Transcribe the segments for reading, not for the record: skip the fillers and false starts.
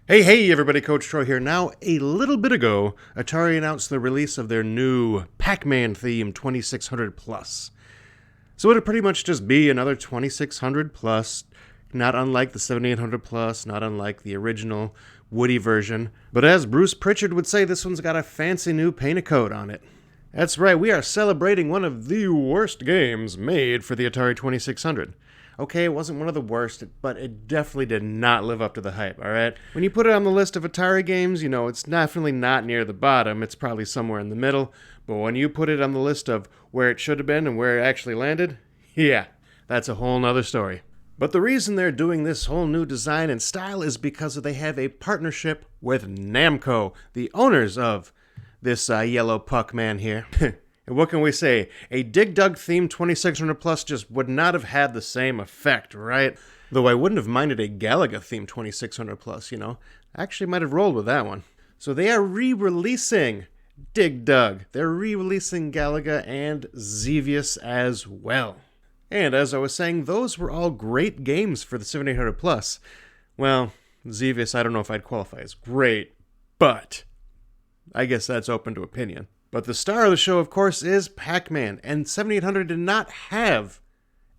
Hey everybody, Coach Troy here. Now, a little bit ago, Atari announced the release of their new Pac-Man theme 2600 Plus. So it'd pretty much just be another 2600 Plus, not unlike the 7800 Plus, not unlike the original Woody version. But as Bruce Pritchard would say, this one's got a fancy new paint coat on it. That's right, we are celebrating one of the worst games made for the Atari 2600. Okay, it wasn't one of the worst, but it definitely did not live up to the hype, alright? When you put it on the list of Atari games, you know, it's definitely not near the bottom, it's probably somewhere in the middle, but when you put it on the list of where it should have been and where it actually landed, yeah, that's a whole nother story. But the reason they're doing this whole new design and style is because they have a partnership with Namco, the owners of this yellow puck man here. And what can we say? A Dig Dug themed 2600 Plus just would not have had the same effect, right? Though I wouldn't have minded a Galaga themed 2600 Plus, you know. I actually might have rolled with that one. So they are re-releasing Dig Dug. They're re-releasing Galaga and Xevious as well. And as I was saying, those were all great games for the 7800 Plus. Well, Xevious, I don't know if I'd qualify as great, but I guess that's open to opinion. But the star of the show, of course, is Pac-Man, and 7800 did not have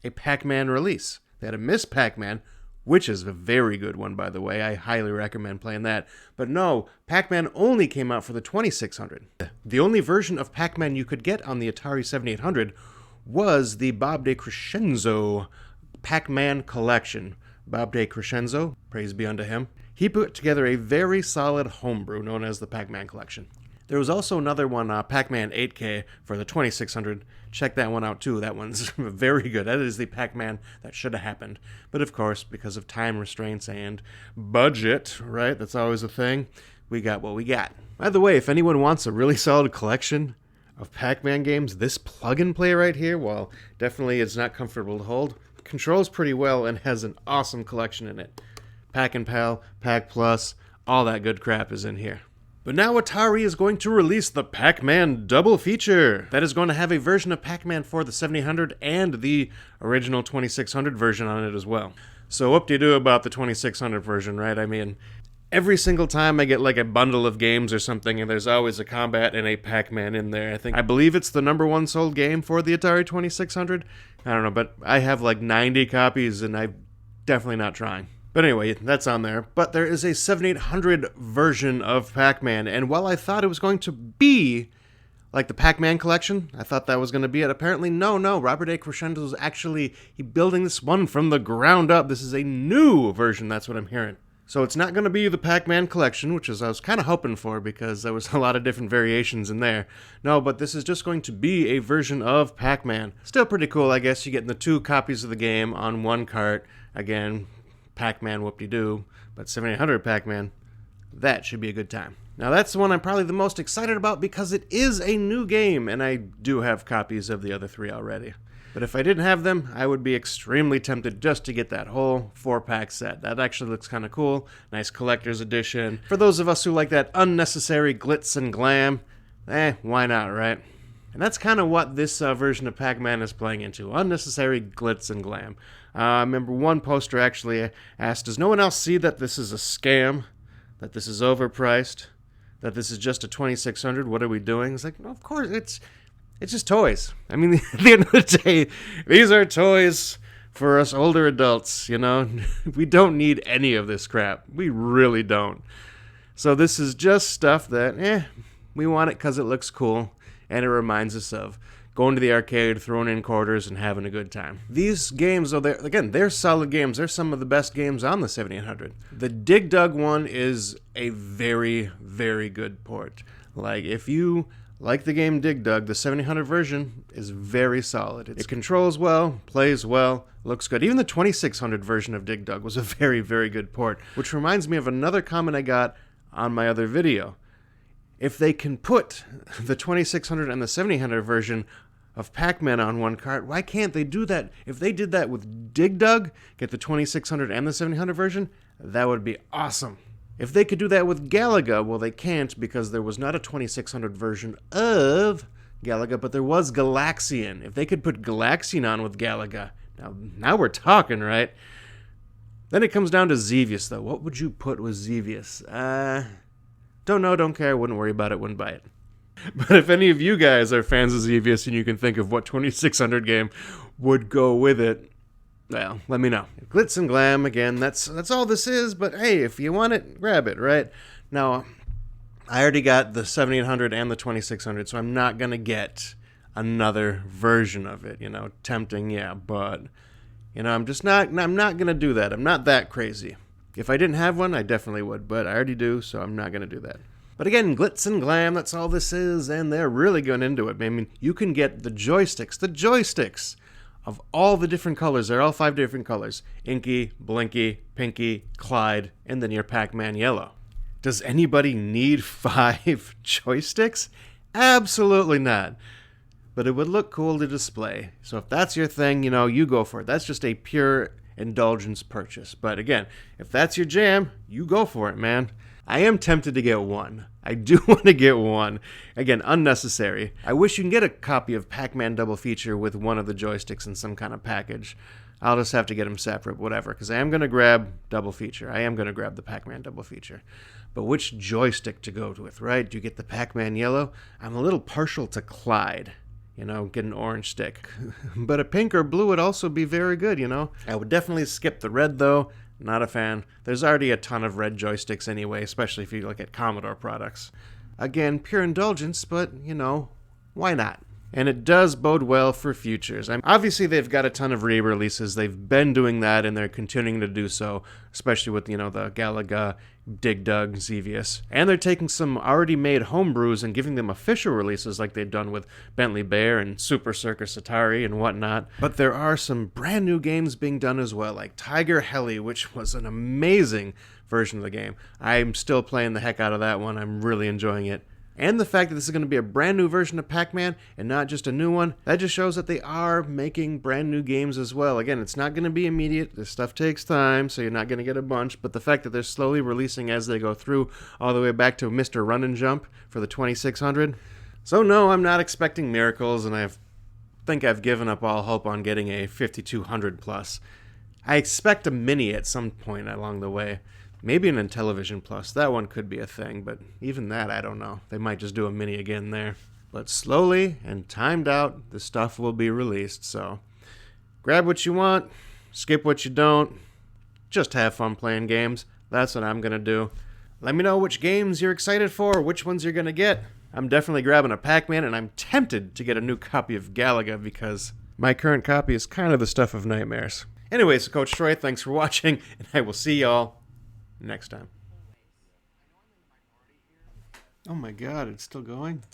a Pac-Man release. They had a Miss Pac-Man, which is a very good one, by the way. I highly recommend playing that. But no, Pac-Man only came out for the 2600. The only version of Pac-Man you could get on the Atari 7800 was the Bob de Crescenzo Pac-Man collection. Bob de Crescenzo, praise be unto him. He put together a very solid homebrew known as the Pac-Man collection. There was also another one, Pac-Man 8K for the 2600. Check that one out too. That one's very good. That is the Pac-Man that should have happened. But of course, because of time restraints and budget, right? That's always a thing. We got what we got. By the way, if anyone wants a really solid collection of Pac-Man games, this plug-and-play right here, well, definitely it's not comfortable to hold. Controls pretty well and has an awesome collection in it. Pac-and-Pal, Pac-Plus, all that good crap is in here. But now Atari is going to release the Pac-Man Double Feature. That is going to have a version of Pac-Man for the 7800 and the original 2600 version on it as well. So whoop-de-doo about the 2600 version, right? I mean, every single time I get like a bundle of games or something, and there's always a combat and a Pac-Man in there. I believe it's the #1 sold game for the Atari 2600. I don't know, but I have like 90 copies, and I'm definitely not trying. But anyway, that's on there. But there is a 7800 version of Pac-Man, and while I thought it was going to be like the Pac-Man collection, I thought that was going to be it. Apparently, no. Robert A. Crescenzo is actually building this one from the ground up. This is a new version, that's what I'm hearing. So it's not going to be the Pac-Man collection, which is I was kind of hoping for because there was a lot of different variations in there. No, but this is just going to be a version of Pac-Man. Still pretty cool, I guess. You get the 2 copies of the game on one cart. Again, Pac-Man whoop-de-doo, but 7800 Pac-Man, that should be a good time. Now that's the one I'm probably the most excited about because it is a new game, and I do have copies of the other 3 already. But if I didn't have them, I would be extremely tempted just to get that whole 4-pack set. That actually looks kind of cool. Nice collector's edition. For those of us who like that unnecessary glitz and glam, why not, right? And that's kind of what this version of Pac-Man is playing into. Unnecessary glitz and glam. I remember one poster actually asked, does no one else see that this is a scam? That this is overpriced? That this is just a 2600? What are we doing? It's like, no, of course, it's just toys. I mean, at the end of the day, these are toys for us older adults, you know? We don't need any of this crap. We really don't. So this is just stuff that, we want it because it looks cool. And it reminds us of going to the arcade, throwing in quarters, and having a good time. These games, though, they're solid games. They're some of the best games on the 7800. The Dig Dug one is a very, very good port. Like, if you like the game Dig Dug, the 7800 version is very solid. It controls well, plays well, looks good. Even the 2600 version of Dig Dug was a very, very good port, which reminds me of another comment I got on my other video. If they can put the 2600 and the 7800 version of Pac-Man on one cart, why can't they do that? If they did that with Dig Dug, get the 2600 and the 7800 version, that would be awesome. If they could do that with Galaga, well, they can't because there was not a 2600 version of Galaga, but there was Galaxian. If they could put Galaxian on with Galaga, now we're talking, right? Then it comes down to Xevious, though. What would you put with Xevious? Don't know, don't care, wouldn't worry about it, wouldn't buy it. But if any of you guys are fans of Xevious and you can think of what 2600 game would go with it, well, let me know. Glitz and glam, again, that's all this is, but hey, if you want it, grab it, right? Now, I already got the 7800 and the 2600, so I'm not going to get another version of it, tempting, yeah, but, I'm not going to do that. I'm not that crazy. If I didn't have one, I definitely would, but I already do, so I'm not going to do that. But again, glitz and glam, that's all this is, and they're really going into it. I mean, you can get the joysticks of all the different colors. They're all 5 different colors. Inky, Blinky, Pinky, Clyde, and then your Pac-Man yellow. Does anybody need 5 joysticks? Absolutely not. But it would look cool to display. So if that's your thing, you go for it. That's just a pure indulgence purchase. But again, if that's your jam, you go for it, man. I am tempted to get one. I do want to get one. Again, unnecessary. I wish you can get a copy of Pac-Man Double Feature with one of the joysticks in some kind of package. I'll just have to get them separate, whatever, because I am going to grab Double Feature. I am going to grab the Pac-Man Double Feature. But which joystick to go with, right? Do you get the Pac-Man yellow? I'm a little partial to Clyde. Get an orange stick. But a pink or blue would also be very good, I would definitely skip the red, though. Not a fan. There's already a ton of red joysticks anyway, especially if you look at Commodore products. Again, pure indulgence, but, why not? And it does bode well for futures. Obviously, they've got a ton of re-releases. They've been doing that, and they're continuing to do so, especially with, the Galaga, Dig Dug, Xevious. And they're taking some already made homebrews and giving them official releases like they've done with Bentley Bear and Super Circus Atari and whatnot. But there are some brand new games being done as well, like Tiger Heli, which was an amazing version of the game. I'm still playing the heck out of that one. I'm really enjoying it. And the fact that this is going to be a brand new version of Pac-Man and not just a new one, that just shows that they are making brand new games as well. Again, it's not going to be immediate. This stuff takes time, so you're not going to get a bunch. But the fact that they're slowly releasing as they go through, all the way back to Mr. Run and Jump for the 2600. So no, I'm not expecting miracles, and I think I've given up all hope on getting a 5200 plus. I expect a mini at some point along the way. Maybe an Intellivision Plus. That one could be a thing, but even that, I don't know. They might just do a mini again there. But slowly and timed out, the stuff will be released, so grab what you want, skip what you don't, just have fun playing games. That's what I'm going to do. Let me know which games you're excited for, which ones you're going to get. I'm definitely grabbing a Pac-Man, and I'm tempted to get a new copy of Galaga because my current copy is kind of the stuff of nightmares. Anyways, Coach Troy, thanks for watching, and I will see y'all next time. Oh my god, it's still going?